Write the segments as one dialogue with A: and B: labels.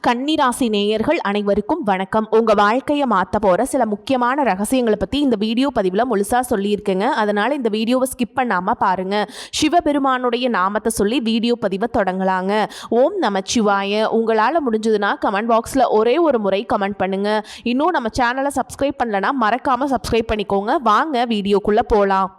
A: கன்னிராசி நேயர்கள் அனைவருக்கும் வணக்கம். உங்கள் வாழ்க்கையை மாற்ற போகிற சில முக்கியமான ரகசியங்களை பற்றி இந்த வீடியோ பதிவில் முழுசாக சொல்லியிருக்கேங்க. அதனால் இந்த வீடியோவை ஸ்கிப் பண்ணாமல் பாருங்கள். சிவபெருமானுடைய நாமத்தை சொல்லி வீடியோ பதிவை தொடங்கலாங்க. ஓம் நமச்சிவாய. உங்களால் முடிஞ்சதுன்னா கமெண்ட் பாக்ஸில் ஒரே ஒரு முறை கமெண்ட் பண்ணுங்கள். இன்னும் நம்ம சேனலை சப்ஸ்கிரைப் பண்ணலைன்னா மறக்காமல் சப்ஸ்கிரைப் பண்ணிக்கோங்க. வாங்க வீடியோக்குள்ளே போகலாம்.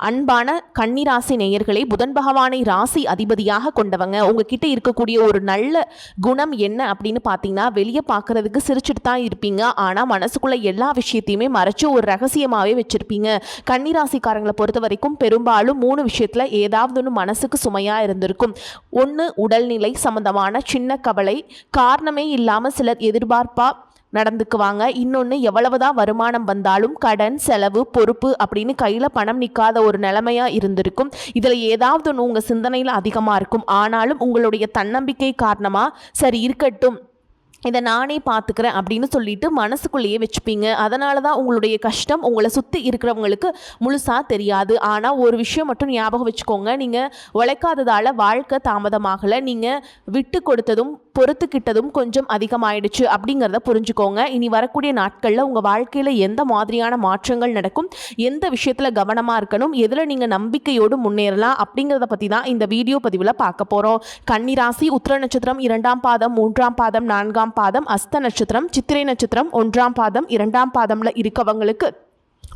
A: அன்பான கன்னிராசி நேயர்களே, புதன் பகவானை ராசி அதிபதியாக கொண்டவங்க. உங்ககிட்ட இருக்கக்கூடிய ஒரு நல்ல குணம் என்ன அப்படின்னு பார்த்தீங்கன்னா, வெளியே பார்க்கறதுக்கு சிரிச்சுட்டு தான் இருப்பீங்க. ஆனால் மனசுக்குள்ள எல்லா விஷயத்தையுமே மறைச்சு ஒரு ரகசியமாகவே வச்சுருப்பீங்க. கன்னிராசிக்காரங்களை பொறுத்த வரைக்கும் பெரும்பாலும் 3 விஷயத்தில் ஏதாவது ஒன்று மனசுக்கு சுமையாக இருந்திருக்கும். ஒன்று, உடல்நிலை சம்பந்தமான சின்ன கவலை, காரணமே இல்லாமல் சிலர் எதிர்பார்ப்பா நடந்துக்குவாங்க. இன்னொன்று, எவ்வளவுதான் வருமானம் வந்தாலும் கடன், செலவு, பொறுப்பு அப்படின்னு கையில் பணம் நிற்காத ஒரு நிலைமையாக இருந்திருக்கும். இதில் ஏதாவது ஒன்று உங்கள் சிந்தனையில் அதிகமாக இருக்கும். ஆனாலும் உங்களுடைய தன்னம்பிக்கை காரணமாக சரி இருக்கட்டும், இதை நானே பார்த்துக்கிறேன் அப்படின்னு சொல்லிட்டு மனசுக்குள்ளேயே வச்சுப்பீங்க. அதனால தான் உங்களுடைய கஷ்டம் உங்களை சுற்றி இருக்கிறவங்களுக்கு முழுசாக தெரியாது. ஆனால் ஒரு விஷயம் மட்டும் ஞாபகம் வச்சுக்கோங்க, நீங்கள் உழைக்காததால் வாழ்க்கை தாமதமாகலை, நீங்கள் விட்டு கொடுத்ததும் பொறுத்துக்கிட்டதும் கொஞ்சம் அதிகமாயிடுச்சு அப்படிங்கிறத புரிஞ்சுக்கோங்க. இனி வரக்கூடிய நாட்களில் உங்கள் வாழ்க்கையில் எந்த மாதிரியான மாற்றங்கள் நடக்கும், எந்த விஷயத்தில் கவனமாக இருக்கணும், எதில் நீங்கள் நம்பிக்கையோடு முன்னேறலாம் அப்படிங்கிறத பற்றி தான் இந்த வீடியோ பதிவில் பார்க்க போகிறோம். கன்னிராசி உத்திர நட்சத்திரம் 2ஆம் பாதம், 3ஆம் பாதம், 4ஆம் பாதம், அஸ்த நட்சத்திரம், சித்திரை நட்சத்திரம் 1ஆம் பாதம், 2ஆம் பாதம்ல இருக்கவங்களுக்கு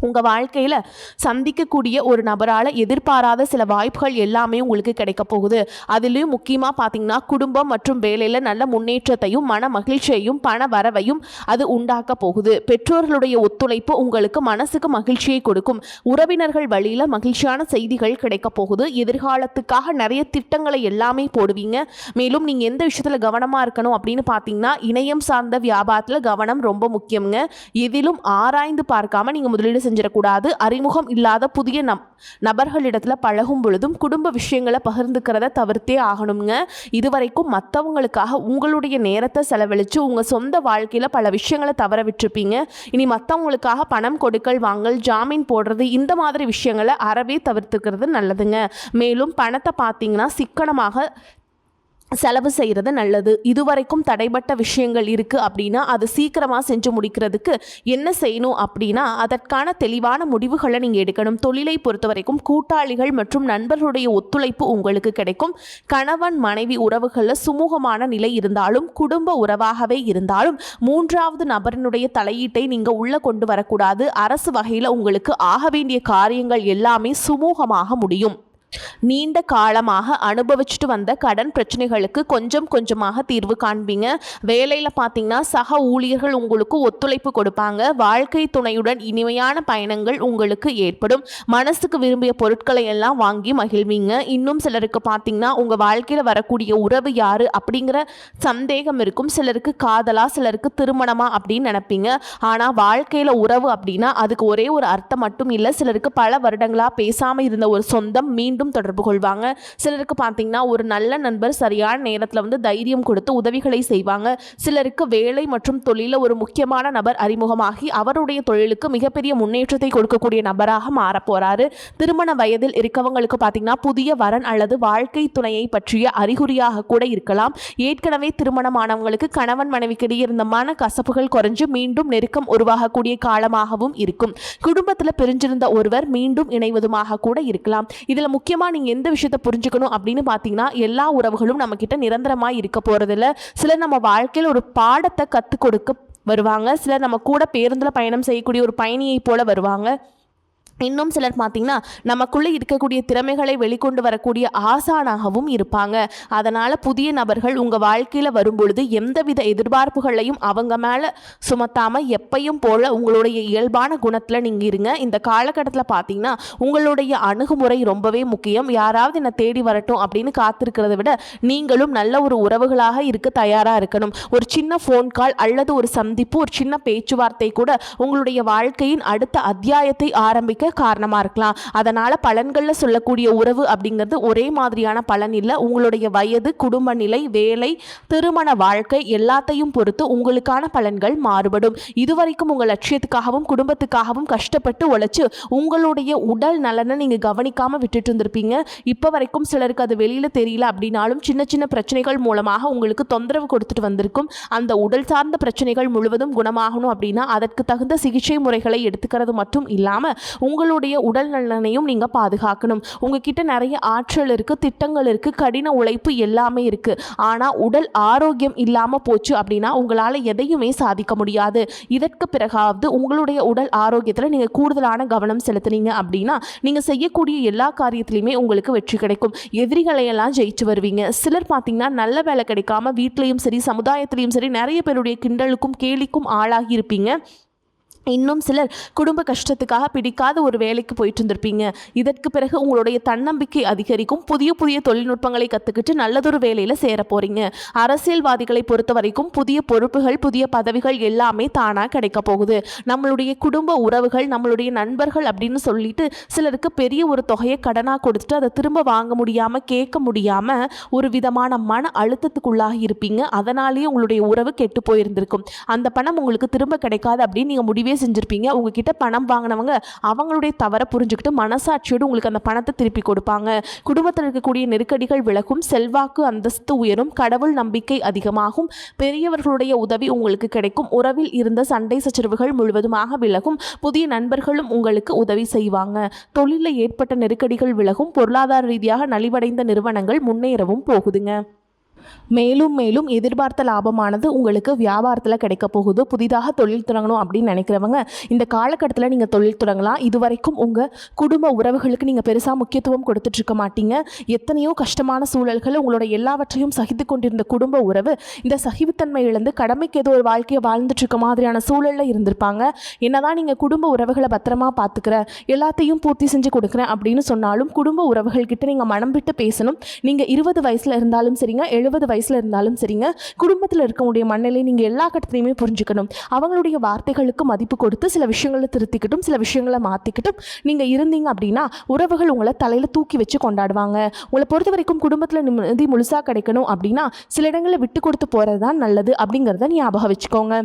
A: உங்கள் வாழ்க்கையில் சந்திக்கக்கூடிய ஒரு நபரால் எதிர்பாராத சில வாய்ப்புகள் எல்லாமே உங்களுக்கு கிடைக்க போகுது. அதுலேயும் முக்கியமாக பார்த்தீங்கன்னா, குடும்பம் மற்றும் வேலையில் நல்ல முன்னேற்றத்தையும் மன மகிழ்ச்சியையும் பண வரவையும் அது உண்டாக்க போகுது. பெற்றோர்களுடைய ஒத்துழைப்பு உங்களுக்கு மனசுக்கு மகிழ்ச்சியை கொடுக்கும். உறவினர்கள் வழியில் மகிழ்ச்சியான செய்திகள் கிடைக்க போகுது. எதிர்காலத்துக்காக நிறைய திட்டங்களை எல்லாமே போடுவீங்க. மேலும் நீங்கள் எந்த விஷயத்தில் கவனமாக இருக்கணும் அப்படின்னு பார்த்தீங்கன்னா, இணையம் சார்ந்த வியாபாரத்தில் கவனம் ரொம்ப முக்கியங்க. எதிலும் ஆராய்ந்து பார்க்காம நீங்கள் முதலீடு செஞ்சிடக்கூடாது. அறிமுகம் இல்லாத புதிய நபர்களிடத்துல பழகும் பொழுதும் குடும்ப விஷயங்களை பகிர்ந்துக்கிறத தவிர்த்தே ஆகணுங்க. இதுவரைக்கும் மற்றவங்களுக்காக உங்களுடைய நேரத்தை செலவழித்து உங்கள் சொந்த வாழ்க்கையில் பல விஷயங்களை தவற விட்டுருப்பீங்க. இனி மற்றவங்களுக்காக பணம் கொடுக்கல் வாங்கல், ஜாமீன் போடுறது, இந்த மாதிரி விஷயங்களை அறவே தவிர்த்துக்கிறது நல்லதுங்க. மேலும் பணத்தை பார்த்தீங்கன்னா சிக்கனமாக செலவு செய்கிறது நல்லது. இதுவரைக்கும் தடைப்பட்ட விஷயங்கள் இருக்குது அப்படின்னா அது சீக்கிரமாக செஞ்சு முடிக்கிறதுக்கு என்ன செய்யணும் அப்படின்னா, அதற்கான தெளிவான முடிவுகளை நீங்கள் எடுக்கணும். தொழிலை பொறுத்த வரைக்கும் கூட்டாளிகள் மற்றும் நண்பர்களுடைய ஒத்துழைப்பு உங்களுக்கு கிடைக்கும். கணவன் மனைவி உறவுகளில் சுமூகமான நிலை இருந்தாலும், குடும்ப உறவாகவே இருந்தாலும் 3வது நபரினுடைய தலையீட்டை நீங்கள் உள்ளே கொண்டு வரக்கூடாது. அரசு வகையில் உங்களுக்கு ஆக வேண்டிய காரியங்கள் எல்லாமே சுமூகமாக முடியும். நீண்ட காலமாக அனுபவிச்சுட்டு வந்த கடன் பிரச்சனைகளுக்கு கொஞ்சம் கொஞ்சமாக தீர்வு காண்பீங்க. வேலையில் பார்த்தீங்கன்னா சக ஊழியர்கள் உங்களுக்கு ஒத்துழைப்பு கொடுப்பாங்க. வாழ்க்கை துணையுடன் இனிமையான பயணங்கள் உங்களுக்கு ஏற்படும். மனசுக்கு விரும்பிய பொருட்களை எல்லாம் வாங்கி மகிழ்வீங்க. இன்னும் சிலருக்கு பார்த்தீங்கன்னா உங்கள் வாழ்க்கையில் வரக்கூடிய உறவு யாரு அப்படிங்கிற சந்தேகம் இருக்கும். சிலருக்கு காதலா, சிலருக்கு திருமணமா அப்படின்னு நினைப்பீங்க. ஆனால் வாழ்க்கையில் உறவு அப்படின்னா அதுக்கு ஒரே ஒரு அர்த்தம் மட்டும் இல்லை. சிலருக்கு பல வருடங்களாக பேசாமல் இருந்த ஒரு சொந்தம் மீண்டும் தொடர்பு கொள்வாங்க. சிலருக்கு பார்த்தீங்கன்னா ஒரு நல்ல நண்பர் சரியான நேரத்தில் தைரியம் கொடுத்து உதவிகளை செய்வாங்க. சிலருக்கு வேலை மற்றும் தொழில ஒரு முக்கியமான நபர் அறிமுகமாகி அவருடைய தொழிலுக்கு மிகப்பெரிய முன்னேற்றத்தை கொடுக்கக்கூடிய நபராக மாறப்போறாரு. திருமண வயதில் இருக்கவங்களுக்கு பார்த்தீங்கன்னா புதிய வரன் அல்லது வாழ்க்கை துணையை பற்றிய அறிகுறியாக கூட இருக்கலாம். ஏற்கனவே திருமணமானவங்களுக்கு கணவன் மனைவிக்கிடையே இருந்த மன கசப்புகள் குறைஞ்சு மீண்டும் நெருக்கம் உருவாகக்கூடிய காலமாகவும் இருக்கும். குடும்பத்தில் பிரிஞ்சிருந்த ஒருவர் மீண்டும் இணைவதுமாக கூட இருக்கலாம். இதில் முக்கியமாக நீங்கள் எந்த விஷயத்தை புரிஞ்சுக்கணும் அப்படின்னு பார்த்தீங்கன்னா, எல்லா உறவுகளும் நம்மக்கிட்ட நிரந்தரமாக இருக்க போகிறதில்ல. சிலர் நம்ம வாழ்க்கையில் ஒரு பாடத்தை கற்றுக் கொடுக்க வருவாங்க. சிலர் நம்ம கூட பேருந்தில் பயணம் செய்யக்கூடிய ஒரு பயணியை போல வருவாங்க. இன்னும் சிலர் பார்த்தீங்கன்னா நமக்குள்ளே இருக்கக்கூடிய திறமைகளை வெளிக்கொண்டு வரக்கூடிய ஆசானாகவும் இருப்பாங்க. அதனால் புதிய நபர்கள் உங்கள் வாழ்க்கையில் வரும்பொழுது எந்தவித எதிர்பார்ப்புகளையும் அவங்க மேலே சுமத்தாமல் எப்பையும் போல் உங்களுடைய இயல்பான குணத்தில் நீங்கள் இருங்க. இந்த காலகட்டத்தில் பார்த்தீங்கன்னா உங்களுடைய அணுகுமுறை ரொம்பவே முக்கியம். யாராவது என்னை தேடி வரட்டும் அப்படின்னு காத்திருக்கிறத விட நீங்களும் நல்ல ஒரு உறவுகளாக இருக்க தயாராக இருக்கணும். ஒரு சின்ன ஃபோன் கால் அல்லது ஒரு சந்திப்பு, ஒரு சின்ன பேச்சுவார்த்தை கூட உங்களுடைய வாழ்க்கையின் அடுத்த அத்தியாயத்தை ஆரம்பிக்க காரணமாக இருக்கலாம். அதனால் பலன்களில் சொல்லக்கூடிய உறவு அப்படிங்கிறது ஒரே மாதிரியான பலன் இல்லை. உங்களுடைய வயது, குடும்ப நிலை, வேலை, திருமண வாழ்க்கை எல்லாத்தையும் பொறுத்து உங்களுக்கான பலன்கள் மாறுபடும். இதுவரைக்கும் உங்கள் லட்சியத்துக்காகவும் குடும்பத்துக்காகவும் கஷ்டப்பட்டு உழைச்சு உங்களுடைய உடல் நலனை நீங்கள் கவனிக்காமல் விட்டுட்டு இருந்திருப்பீங்க. இப்போ வரைக்கும் சிலருக்கு அது வெளியில் தெரியல அப்படின்னாலும் சின்ன சின்ன பிரச்சனைகள் மூலமாக உங்களுக்கு தொந்தரவு கொடுத்துட்டு வந்திருக்கும். அந்த உடல் சார்ந்த பிரச்சனைகள் முழுவதும் குணமாகணும் அப்படின்னா அதற்கு தகுந்த சிகிச்சை முறைகளை எடுத்துக்கிறது மட்டும் இல்லாமல் உங்களுடைய உடல் நலனையும் நீங்கள் பாதுகாக்கணும். உங்ககிட்ட நிறைய ஆற்றல் இருக்குது, திட்டங்கள் இருக்குது, கடின உழைப்பு எல்லாமே இருக்குது. ஆனால் உடல் ஆரோக்கியம் இல்லாமல் போச்சு அப்படின்னா உங்களால் எதையுமே சாதிக்க முடியாது. இதற்கு பிறகாவது உங்களுடைய உடல் ஆரோக்கியத்தில் நீங்கள் கூடுதலான கவனம் செலுத்துனீங்க அப்படின்னா நீங்கள் செய்யக்கூடிய எல்லா காரியத்திலையுமே உங்களுக்கு வெற்றி கிடைக்கும். எதிரிகளையெல்லாம் ஜெயிச்சு வருவீங்க. சிலர் பார்த்தீங்கன்னா நல்ல வேலை கிடைக்காம வீட்லேயும் சரி சமுதாயத்திலையும் சரி நிறைய பேருடைய கிண்டலுக்கும் கேலிக்கும் ஆளாகி இருப்பீங்க. இன்னும் சிலர் குடும்ப கஷ்டத்துக்காக பிடிக்காத ஒரு வேலைக்கு போயிட்டு இருந்திருப்பீங்க. இதற்கு பிறகு உங்களுடைய தன்னம்பிக்கை அதிகரிக்கும். புதிய புதிய தொழில்நுட்பங்களை கற்றுக்கிட்டு நல்லதொரு வேலையில் சேர போகிறீங்க. அரசியல்வாதிகளை பொறுத்த வரைக்கும் புதிய பொறுப்புகள், புதிய பதவிகள் எல்லாமே தானாக கிடைக்க போகுது. நம்மளுடைய குடும்ப உறவுகள், நம்மளுடைய நண்பர்கள் அப்படின்னு சொல்லிட்டு சிலருக்கு பெரிய ஒரு தொகையை கடனாக கொடுத்துட்டு அதை திரும்ப வாங்க முடியாமல், கேட்க முடியாமல் ஒரு விதமான மன அழுத்தத்துக்குள்ளாகி இருப்பீங்க. அதனாலேயே உங்களுடைய உறவு கெட்டு போயிருந்திருக்கும். அந்த பணம் உங்களுக்கு திரும்ப கிடைக்காது அப்படின்னு நீங்கள் முடிவே செஞ்சிருப்பீங்க. உங்ககிட்ட பணம் வாங்கினவங்க அவங்களுடைய தவறை புரிஞ்சுக்கிட்டு மனசாட்சியோடு உங்களுக்கு அந்த பணத்தை திருப்பி கொடுப்பாங்க. குடும்பத்தில் இருக்கக்கூடிய நெருக்கடிகள் விலகும், செல்வாக்கு அந்தஸ்து உயரும், கடவுள் நம்பிக்கை அதிகமாகும், பெரியவர்களுடைய உதவி உங்களுக்கு கிடைக்கும், உறவில் இருந்த சண்டை சச்சரவுகள் முழுவதுமாக விலகும், புதிய நண்பர்களும் உங்களுக்கு உதவி செய்வாங்க, தொழிலில் ஏற்பட்ட நெருக்கடிகள் விலகும், பொருளாதார ரீதியாக நலிவடைந்த நிறுவனங்கள் முன்னேறவும் போகுதுங்க. மேலும் மேலும் எதிர்பார்த்த லாபமானது உங்களுக்கு வியாபாரத்தில் கிடைக்க போகுது. புதிதாக தொழில் தொடங்கணும் அப்படின்னு நினைக்கிறவங்க இந்த காலகட்டத்தில் நீங்கள் தொழில் தொடங்கலாம். இதுவரைக்கும் உங்கள் குடும்ப உறவுகளுக்கு நீங்கள் பெருசாக முக்கியத்துவம் கொடுத்துட்ருக்க மாட்டீங்க. எத்தனையோ கஷ்டமான சூழல்கள் உங்களோட எல்லாவற்றையும் சகித்து கொண்டிருந்த குடும்ப உறவு இந்த சகிவுத்தன்மை இழந்து கடமைக்கு ஏதோ ஒரு வாழ்க்கையை வாழ்ந்துட்டுருக்க மாதிரியான சூழலில் இருந்திருப்பாங்க. என்னதான் நீங்கள் குடும்ப உறவுகளை பத்திரமா பார்த்துக்கிறேன், எல்லாத்தையும் பூர்த்தி செஞ்சு கொடுக்குறேன் அப்படின்னு சொன்னாலும் குடும்ப உறவுகள்கிட்ட நீங்கள் மனம் விட்டு பேசணும். நீங்கள் 20 வயசில் இருந்தாலும் சரிங்க, 70 வயசில் இருந்தாலும் சரிங்க, குடும்பத்தில் இருக்கக்கூடிய மனநிலை நீங்கள் எல்லா கட்டத்திலையுமே புரிஞ்சுக்கணும். அவங்களுடைய வார்த்தைகளுக்கு மதிப்பு கொடுத்து சில விஷயங்களை திருத்திக்கிட்டும் சில விஷயங்களை மாற்றிக்கிட்டும் நீங்கள் இருந்தீங்க அப்படின்னா உறவுகள் உங்களை தலையில் தூக்கி வச்சு கொண்டாடுவாங்க. உங்களை பொறுத்த வரைக்கும் குடும்பத்தில் நிம்மதி முழுசாக கிடைக்கணும் அப்படின்னா சில இடங்களில் விட்டு கொடுத்து போகிறது தான் நல்லது அப்படிங்கிறத ஞாபகம் வச்சுக்கோங்க.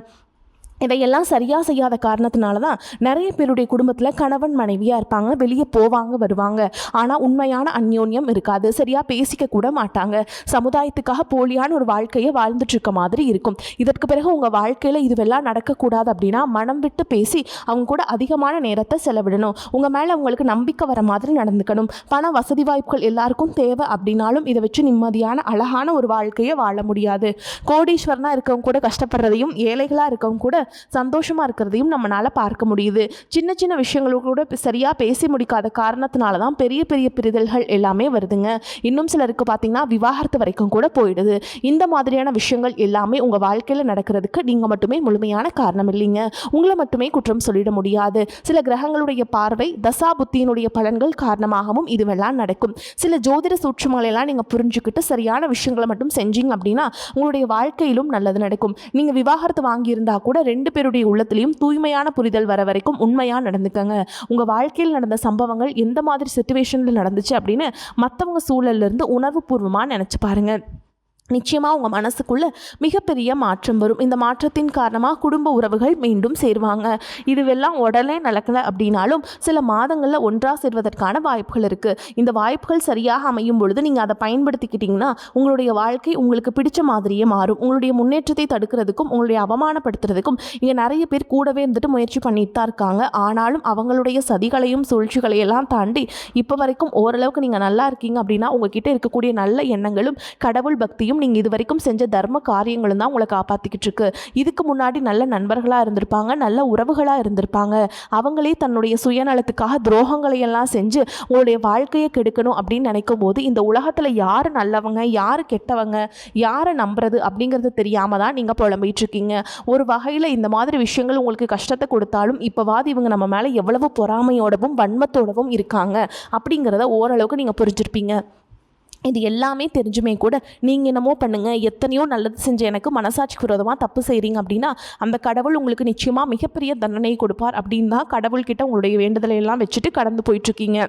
A: இதையெல்லாம் சரியாக செய்யாத காரணத்தினால தான் நிறைய பேருடைய குடும்பத்தில் கணவன் மனைவியாக இருப்பாங்க, வெளியே போவாங்க வருவாங்க, ஆனால் உண்மையான அந்யோன்யம் இருக்காது, சரியாக பேசிக்க கூட மாட்டாங்க, சமுதாயத்துக்காக போலியான ஒரு வாழ்க்கையை வாழ்ந்துட்டுருக்க மாதிரி இருக்கும். இதற்கு பிறகு உங்கள் வாழ்க்கையில் இதுவெல்லாம் நடக்கக்கூடாது அப்படின்னா மனம் விட்டு பேசி அவங்க கூட அதிகமான நேரத்தை செலவிடணும். உங்கள் மேலே அவங்களுக்கு நம்பிக்கை வர மாதிரி நடந்துக்கணும். பண வசதி வாய்ப்புகள் எல்லாருக்கும் தேவை அப்படின்னாலும் இதை வச்சு நிம்மதியான அழகான ஒரு வாழ்க்கையை வாழ முடியாது. கோடீஸ்வரனாக இருக்கவங்க கூட கஷ்டப்படுறதையும் ஏழைகளாக இருக்கவங்க கூட சந்தோஷமாக இருக்கிறதையும் நம்மளால் பார்க்க முடியுது. சின்ன சின்ன விஷயங்களோட கூட சரியாக பேசி முடிக்காத காரணத்தினால தான் பெரிய பெரிய பிரிதல்கள் எல்லாமே வருதுங்க. இன்னும் சிலருக்கு பார்த்தீங்கன்னா விவாகரத்து வரைக்கும் கூட போயிடுது. இந்த மாதிரியான விஷயங்கள் எல்லாமே உங்கள் வாழ்க்கையில் நடக்கிறதுக்கு நீங்கள் மட்டுமே முழுமையான காரணம் இல்லைங்க. உங்களை மட்டுமே குற்றம் சொல்லிட முடியாது. சில கிரகங்களுடைய பார்வை, தசா புத்தியினுடைய பலன்கள் காரணமாகவும் இதுவெல்லாம் நடக்கும். சில ஜோதிட சூட்சுமங்களை எல்லாம் நீங்கள் புரிஞ்சுக்கிட்டு சரியான விஷயங்களை மட்டும் செஞ்சீங்க அப்படின்னா உங்களுடைய வாழ்க்கையிலும் நல்லது நடக்கும். நீங்கள் விவாகரத்து வாங்கியிருந்தா கூட 2 பேருடைய உள்ளத்திலையும் தூய்மையான புரிதல் வர வரைக்கும் உண்மையாக நடந்துக்கங்க. உங்கள் வாழ்க்கையில் நடந்த சம்பவங்கள் எந்த மாதிரி சிச்சுவேஷனில் நடந்துச்சு அப்படின்னு மற்றவங்க சூழல்லேருந்து உணர்வுபூர்வமாக நினச்சி பாருங்கள். நிச்சயமாக உங்கள் மனசுக்குள்ளே மிகப்பெரிய மாற்றம் வரும். இந்த மாற்றத்தின் காரணமாக குடும்ப உறவுகள் மீண்டும் சேருவாங்க. இதுவெல்லாம் உடனே நடக்கலை அப்படின்னாலும் சில மாதங்களில் ஒன்றாக சேர்வதற்கான வாய்ப்புகள் இருக்குது. இந்த வாய்ப்புகள் சரியாக அமையும் பொழுது நீங்கள் அதை பயன்படுத்திக்கிட்டிங்கன்னா உங்களுடைய வாழ்க்கை உங்களுக்கு பிடிச்ச மாதிரியே மாறும். உங்களுடைய முன்னேற்றத்தை தடுக்கிறதுக்கும் உங்களுடைய அவமானப்படுத்துறதுக்கும் இங்கே நிறைய பேர் கூடவே இருந்துட்டு முயற்சி பண்ணிட்டு தான் இருக்காங்க. ஆனாலும் அவங்களுடைய சதிகளையும் சூழ்ச்சிகளையெல்லாம் தாண்டி இப்போ வரைக்கும் ஓரளவுக்கு நீங்கள் நல்லா இருக்கீங்க அப்படின்னா உங்ககிட்ட இருக்கக்கூடிய நல்ல எண்ணங்களும் கடவுள் பக்தியும் நீங்கள் இது வரைக்கும் செஞ்ச தர்ம காரியங்களும் தான் உங்களை காப்பாற்றிக்கிட்டு இருக்கு. இதுக்கு முன்னாடி நல்ல நண்பர்களாக இருந்திருப்பாங்க, நல்ல உறவுகளாக இருந்திருப்பாங்க. அவங்களே தன்னுடைய சுயநலத்துக்காக துரோகங்களை எல்லாம் செஞ்சு உங்களுடைய வாழ்க்கையை கெடுக்கணும் அப்படின்னு நினைக்கும் போது இந்த உலகத்தில் யார் நல்லவங்க யார் கெட்டவங்க யாரை நம்புறது அப்படிங்கிறது தெரியாமல் தான் நீங்கள் புலம்பிகிட்டு இருக்கீங்க. ஒரு வகையில் இந்த மாதிரி விஷயங்கள் உங்களுக்கு கஷ்டத்தை கொடுத்தாலும் இப்போவாது இவங்க நம்ம மேலே எவ்வளவு பொறாமையோடவும் வன்மத்தோடவும் இருக்காங்க அப்படிங்கிறத ஓரளவுக்கு நீங்கள் புரிஞ்சிருப்பீங்க. இது எல்லாமே தெரிஞ்சுமே கூட நீங்கள் என்னமோ பண்ணுங்கள், எத்தனையோ நல்லது செஞ்ச எனக்கு மனசாட்சிக்கு விரோதமாக தப்பு செய்கிறீங்க அப்படின்னா அந்த கடவுள் உங்களுக்கு நிச்சயமாக மிகப்பெரிய தண்டனை கொடுப்பார் அப்படின்னு தான் கடவுள்கிட்ட உங்களுடைய வேண்டுதலை எல்லாம் வச்சுட்டு கடந்து போயிட்டுருக்கீங்க.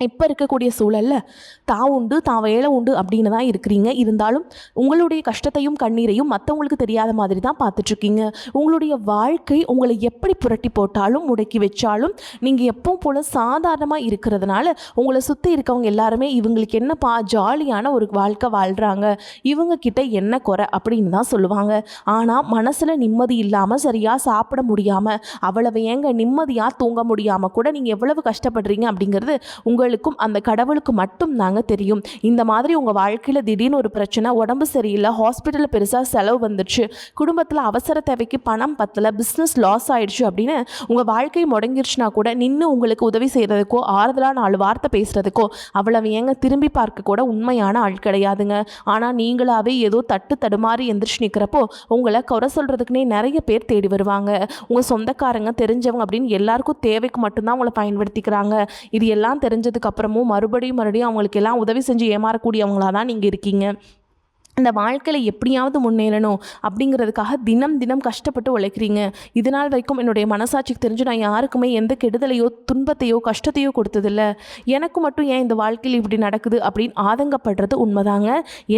A: இப்போ இருக்கக்கூடிய சூழலில் தான் உண்டு தான் வேலை உண்டு அப்படின்னு தான் இருக்கிறீங்க. இருந்தாலும் உங்களுடைய கஷ்டத்தையும் கண்ணீரையும் மற்றவங்களுக்கு தெரியாத மாதிரி தான் பார்த்துட்ருக்கீங்க. உங்களுடைய வாழ்க்கை உங்களை எப்படி புரட்டி போட்டாலும் முடக்கி வச்சாலும் நீங்கள் எப்பவும் போல் சாதாரணமாக இருக்கிறதுனால உங்களை சுற்றி இருக்கவங்க எல்லாருமே இவங்களுக்கு என்னப்பா ஜாலியான ஒரு வாழ்க்கை வாழ்கிறாங்க, இவங்க கிட்ட என்ன குறை அப்படின்னு தான் சொல்லுவாங்க. ஆனால் மனசில் நிம்மதி இல்லாமல் சரியாக சாப்பிட முடியாமல் அவ்வளவு ஏங்க நிம்மதியாக தூங்க முடியாமல் கூட நீங்கள் எவ்வளவு கஷ்டப்படுறீங்க அப்படிங்கிறது உங்களுக்கும் அந்த கடவுளுக்கு மட்டும் தாங்க தெரியும். இந்த மாதிரி உங்கள் வாழ்க்கையில் திடீர்னு ஒரு பிரச்சனை, உடம்பு சரியில்லை, ஹாஸ்பிட்டலில் பெருசாக செலவு வந்துடுச்சு, குடும்பத்தில் அவசர தேவைக்கு பணம் பத்தலை, பிஸ்னஸ் லாஸ் ஆயிடுச்சு அப்படின்னு உங்கள் வாழ்க்கை முடங்கிருச்சுனா கூட நின்று உங்களுக்கு உதவி செய்கிறதுக்கோ ஆறுதலாக 4 வார்த்தை பேசுகிறதுக்கோ அவ்வளவு ஏங்க திரும்பி பார்க்க கூட உண்மையான ஆள் கிடையாதுங்க. ஆனால் நீங்களாவே ஏதோ தட்டு தடுமாறி எந்திரிச்சு நிற்கிறப்போ உங்களை குறை சொல்கிறதுக்குனே நிறைய பேர் தேடி வருவாங்க. உங்கள் சொந்தக்காரங்க தெரிஞ்சவங்க அப்படின்னு எல்லாருக்கும் தேவைக்கு மட்டும்தான் உங்களை பயன்படுத்திக்கிறாங்க. இது எல்லாம் தெரிஞ்சதுக்கு அப்புறமும் மறுபடியும் அவங்களுக்கு எல்லாம் உதவி செஞ்சு ஏமாறக்கூடியவங்களா தான் நீங்கள் இருக்கீங்க. இந்த வாழ்க்கையில் எப்படியாவது முன்னேறணும் அப்படிங்கிறதுக்காக தினம் தினம் கஷ்டப்பட்டு உழைக்கிறீங்க. இதனால் வரைக்கும் என்னுடைய மனசாட்சிக்கு தெரிஞ்சு நான் யாருக்குமே எந்த கெடுதலையோ துன்பத்தையோ கஷ்டத்தையோ கொடுத்ததில்லை, எனக்கு மட்டும் ஏன் இந்த வாழ்க்கையில் இப்படி நடக்குது அப்படின்னு ஆதங்கப்படுறது உண்மைதாங்க.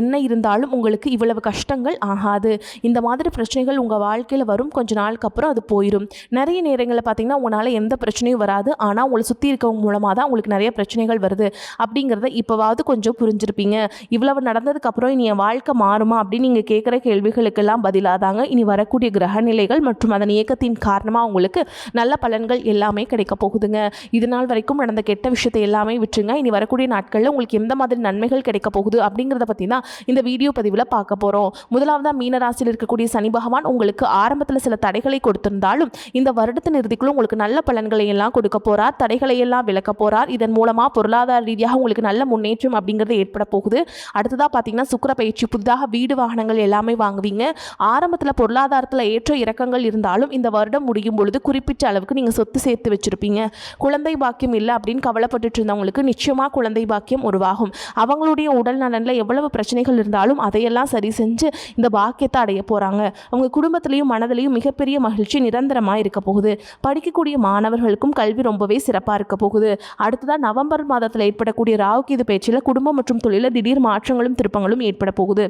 A: என்ன இருந்தாலும் உங்களுக்கு இவ்வளவு கஷ்டங்கள் ஆகாது. இந்த மாதிரி பிரச்சனைகள் உங்கள் வாழ்க்கையில் வரும், கொஞ்ச நாளுக்கு அப்புறம் அது போயிடும். நிறைய நேரங்களில் பார்த்திங்கன்னா உங்களால் எந்த பிரச்சனையும் வராது, ஆனால் உங்களை சுற்றி இருக்கவங்க மூலமாக தான் உங்களுக்கு நிறைய பிரச்சனைகள் வருது அப்படிங்கிறத இப்போவாவது கொஞ்சம் புரிஞ்சிருப்பீங்க. இவ்வளவு நடந்ததுக்கப்புறம் இனி என் வாழ்க்கை மாறுமா அப்படின்னு நீங்கள் கேட்குற கேள்விகளுக்கெல்லாம் பதிலாதாங்க இனி வரக்கூடிய கிரக நிலைகள் மற்றும் அதன் இயக்கத்தின் காரணமாக உங்களுக்கு நல்ல பலன்கள் எல்லாமே கிடைக்க போகுதுங்க. இது நாள் வரைக்கும் நடந்த கெட்ட விஷயத்தை எல்லாமே விட்டுருங்க. இனி வரக்கூடிய நாட்களில் உங்களுக்கு எந்த மாதிரி நன்மைகள் கிடைக்க போகுது அப்படிங்கிறத பற்றி தான் இந்த வீடியோ பதிவில் பார்க்க போகிறோம். முதலாவதாக மீனராசியில் இருக்கக்கூடிய சனி பகவான் உங்களுக்கு ஆரம்பத்தில் சில தடைகளை கொடுத்திருந்தாலும் இந்த வருடத்தின் இறுதிக்குள்ள உங்களுக்கு நல்ல பலன்களை எல்லாம் கொடுக்க போகிறார், தடைகளை எல்லாம் விளக்க போகிறார். இதன் மூலமாக பொருளாதார ரீதியாக உங்களுக்கு நல்ல முன்னேற்றம் அப்படிங்கிறது ஏற்பட போகுது. அடுத்ததாக பார்த்தீங்கன்னா சுக்கிர பயிற்சி, புதிதாக வீடு வாகனங்கள் எல்லாமே வாங்குவீங்க. ஆரம்பத்தில் பொருளாதாரத்தில் ஏற்ற இறக்கங்கள் இருந்தாலும் இந்த வருடம் முடியும் பொழுது குறிப்பிட்ட அளவுக்கு நீங்கள் சொத்து சேர்த்து வச்சுருப்பீங்க. குழந்தை பாக்கியம் இல்லை அப்படின்னு கவலைப்பட்டு இருந்தவங்களுக்கு நிச்சயமாக குழந்தை பாக்கியம் உருவாகும். அவங்களுடைய உடல் நலனில் எவ்வளவு பிரச்சனைகள் இருந்தாலும் அதையெல்லாம் சரி செஞ்சு இந்த பாக்கியத்தை அடைய போகிறாங்க. அவங்க குடும்பத்திலையும் மனதிலையும் மிகப்பெரிய மகிழ்ச்சி நிரந்தரமாக இருக்க போகுது. படிக்கக்கூடிய மாணவர்களுக்கும் கல்வி ரொம்பவே சிறப்பாக இருக்க போகுது. அடுத்ததாக நவம்பர் மாதத்தில் ஏற்படக்கூடிய ராகுகேது பேச்சில் குடும்பம் மற்றும் தொழிலில் திடீர் மாற்றங்களும் திருப்பங்களும் ஏற்பட போகுது.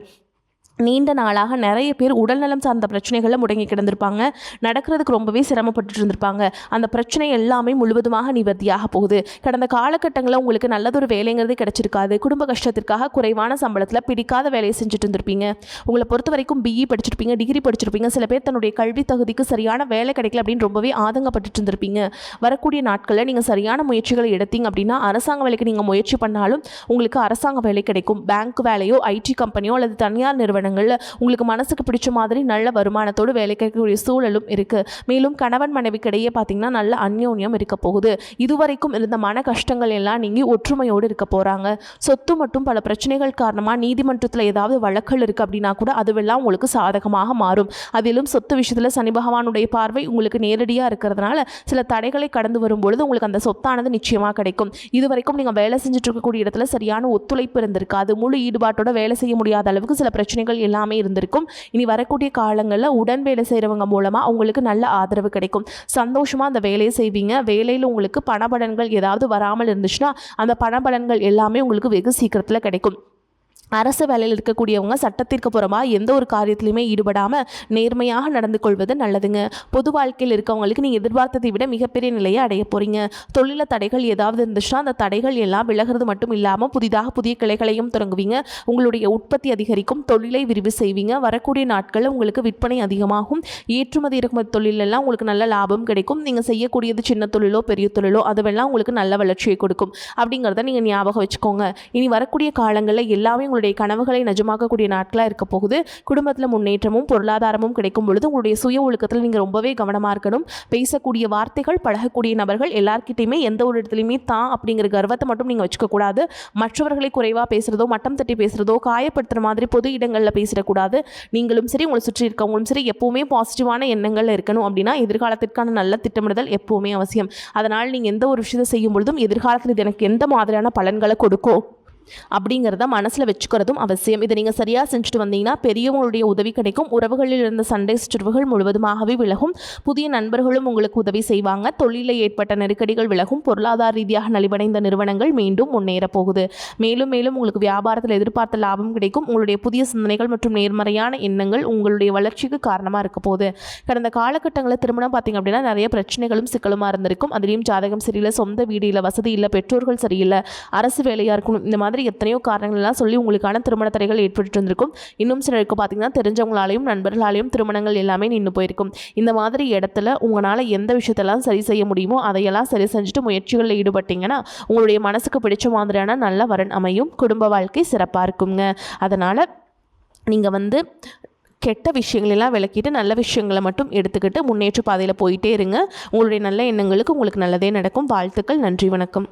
A: நீண்ட நாளாக நிறைய பேர் உடல்நலம் சார்ந்த பிரச்சனைகளில் முடங்கி கிடந்திருப்பாங்க, நடக்கிறதுக்கு ரொம்பவே சிரமப்பட்டு இருந்திருப்பாங்க. அந்த பிரச்சனை எல்லாமே முழுவதுமாக நிவர்த்தியாக போகுது. கடந்த காலகட்டங்களில் உங்களுக்கு நல்லதொரு வேலைங்கிறதே கிடைச்சிருக்காது. குடும்ப கஷ்டத்திற்காக குறைவான சம்பளத்தில் பிடிக்காத வேலையை செஞ்சுட்டு இருந்திருப்பீங்க. உங்களை பொறுத்த வரைக்கும் பிஇ படிச்சிருப்பீங்க, டிகிரி படிச்சிருப்பீங்க. சில பேர் தன்னுடைய கல்வி தகுதிக்கு சரியான வேலை கிடைக்கல அப்படின்னு ரொம்பவே ஆதங்கப்பட்டு இருந்திருப்பீங்க. வரக்கூடிய நாட்களில் நீங்கள் சரியான முயற்சிகளை எடுத்தீங்க அப்படின்னா அரசாங்க வேலைக்கு நீங்கள் முயற்சி பண்ணாலும் உங்களுக்கு அரசாங்க வேலை கிடைக்கும். பேங்க் வேலையோ, ஐடி கம்பெனியோ அல்லது தனியார் நிறுவனம் உங்களுக்கு மனசுக்கு பிடிச்ச மாதிரி நல்ல வருமானத்தோடு வேலை கிடைக்கக்கூடிய சூழலும் இருக்கு. மேலும் கணவன் மனைவிக்கிடையே பார்த்தீங்கன்னா நல்ல அந்யோன்யம் இருக்க போகுது. இதுவரைக்கும் இருந்த மன கஷ்டங்கள் எல்லாம் நீங்கி ஒற்றுமையோடு இருக்க போறாங்க. சொத்து மற்றும் பல பிரச்சனைகள் காரணமாக நீதிமன்றத்தில் ஏதாவது வழக்குகள் இருக்கு அப்படின்னா கூட அதுவெல்லாம் உங்களுக்கு சாதகமாக மாறும். அதிலும் சொத்து விஷயத்தில் சனி பகவானுடைய பார்வை உங்களுக்கு நேரடியாக இருக்கிறதுனால சில தடைகளை கடந்து வரும்பொழுது உங்களுக்கு அந்த சொத்தானது நிச்சயமாக கிடைக்கும். இதுவரைக்கும் நீங்கள் வேலை செஞ்சுட்டு இருக்கக்கூடிய இடத்துல சரியான ஒத்துழைப்பு இருந்திருக்காது. முழு ஈடுபாட்டோட வேலை செய்ய முடியாத அளவுக்கு சில பிரச்சனைகள் எல்லாமே இருந்திருக்கும். இனி வரக்கூடிய காலங்களில் உடன் வேலை செய்கிறவங்க மூலமாக உங்களுக்கு நல்ல ஆதரவு கிடைக்கும். சந்தோஷமாக அந்த வேலையை செய்வீங்க. வேலையில் உங்களுக்கு பணபலன்கள் ஏதாவது வராமல் இருந்துச்சுன்னா அந்த பணபலன்கள் எல்லாமே உங்களுக்கு வெகு சீக்கிரத்தில் கிடைக்கும். அரசு வேலையில் இருக்கக்கூடியவங்க சட்டத்திற்கு புறமாக எந்த ஒரு காரியத்திலையுமே ஈடுபடாமல் நேர்மையாக நடந்து கொள்வது நல்லதுங்க. பொது வாழ்க்கையில் இருக்கவங்களுக்கு நீங்கள் எதிர்பார்த்ததை விட மிகப்பெரிய நிலையை அடைய போகிறீங்க. தொழில தடைகள் ஏதாவது இருந்துச்சுன்னா அந்த தடைகள் எல்லாம் விலகிறது மட்டும் இல்லாமல் புதிய கிளைகளையும் தொடங்குவீங்க. உங்களுடைய உற்பத்தி அதிகரிக்கும், தொழிலை விரிவு செய்வீங்க. வரக்கூடிய நாட்களில் உங்களுக்கு விற்பனை அதிகமாகும். ஏற்றுமதி இறக்குமதி தொழிலெல்லாம் உங்களுக்கு நல்ல லாபம் கிடைக்கும். நீங்கள் செய்யக்கூடியது சின்ன தொழிலோ பெரிய தொழிலோ அதுவெல்லாம் உங்களுக்கு நல்ல வளர்ச்சியை கொடுக்கும் அப்படிங்கிறத நீங்கள் ஞாபகம் வச்சுக்கோங்க. இனி வரக்கூடிய காலங்களில் எல்லாமே உங்களுடைய கனவுகளை நிஜமாக்கக்கூடிய நாட்களாக இருக்க போகுது. குடும்பத்தில் முன்னேற்றமும் பொருளாதாரமும் கிடைக்கும் பொழுது உங்களுடைய சுய ஒழுக்கத்தில் நீங்கள் ரொம்பவே கவனமாக இருக்கணும். பேசக்கூடிய வார்த்தைகள், பழகக்கூடிய நபர்கள் எல்லார்கிட்டையுமே எந்த ஒரு இடத்துலையுமே தான் அப்படிங்கிற கர்வத்தை மட்டும் நீங்கள் வச்சுக்கக்கூடாது. மற்றவர்களை குறைவாக பேசுகிறதோ, மட்டம் தட்டி பேசுகிறதோ, காயப்படுத்துகிற மாதிரி பொது இடங்களில் பேசிடக்கூடாது. நீங்களும் சரி, உங்களை சுற்றி இருக்கவங்களும் சரி எப்போவுமே பாசிட்டிவான எண்ணங்கள் இருக்கணும். அப்படின்னா எதிர்காலத்திற்கான நல்ல திட்டமிடுதல் எப்போவுமே அவசியம். அதனால் நீங்கள் எந்த ஒரு விஷயத்தை செய்யும் பொழுதும் எதிர்காலத்தில் இது எனக்கு எந்த மாதிரியான பலன்களை கொடுக்கும், அப்படிங்கிறத மனசில் வச்சுக்கிறதும் அவசியம். இதை நீங்கள் சரியாக செஞ்சுட்டு வந்தீங்கன்னா பெரியவங்களுடைய உதவி கிடைக்கும். உறவுகளில் இருந்த சண்டை சச்சரவுகள் முழுவதுமாகவே விலகும். புதிய நண்பர்களும் உங்களுக்கு உதவி செய்வாங்க. தொழிலில் ஏற்பட்ட நெருக்கடிகள் விலகும். பொருளாதார ரீதியாக நலிவடைந்த நிறுவனங்கள் மீண்டும் முன்னேற போகுது. மேலும் மேலும் உங்களுக்கு வியாபாரத்தில் எதிர்பார்த்த லாபம் கிடைக்கும். உங்களுடைய புதிய சிந்தனைகள் மற்றும் நேர்மறையான எண்ணங்கள் உங்களுடைய வளர்ச்சிக்கு காரணமாக இருக்க போகுது. கடந்த காலகட்டங்களில் திருமணம் பார்த்தீங்க அப்படின்னா நிறைய பிரச்சனைகளும் சிக்கலுமாக இருந்திருக்கும். அதுலேயும் ஜாதகம் சரியில்லை, சொந்த வீடு இல்லை, வசதி இல்லை, பெற்றோர்கள் சரியில்லை, அரசு வேலையாக இருக்கணும், இந்த மாதிரி எத்தனையோ காரணங்கள்லாம் சொல்லி உங்களுக்கான திருமண தடைகள் ஏற்பட்டு இருந்திருக்கும். இன்னும் சிலருக்கு பார்த்தீங்கன்னா தெரிஞ்சவங்களாலையும் நண்பர்களாலையும் திருமணங்கள் எல்லாமே நின்று போயிருக்கும். இந்த மாதிரி இடத்துல உங்களால் எந்த விஷயத்தெல்லாம் சரி செய்ய முடியுமோ அதையெல்லாம் சரி செஞ்சுட்டு முயற்சிகளில் ஈடுபட்டீங்கன்னா உங்களுடைய மனசுக்கு பிடிச்ச மாதிரியான நல்ல வரன் அமையும். குடும்ப வாழ்க்கை சிறப்பாக இருக்குங்க. அதனால் நீங்கள் கெட்ட விஷயங்களெல்லாம் விளக்கிட்டு நல்ல விஷயங்களை மட்டும் எடுத்துக்கிட்டு முன்னேற்ற பாதையில் போயிட்டே இருங்க. உங்களுடைய நல்ல எண்ணங்களுக்கு உங்களுக்கு நல்லதே நடக்கும். வாழ்த்துக்கள். நன்றி, வணக்கம்.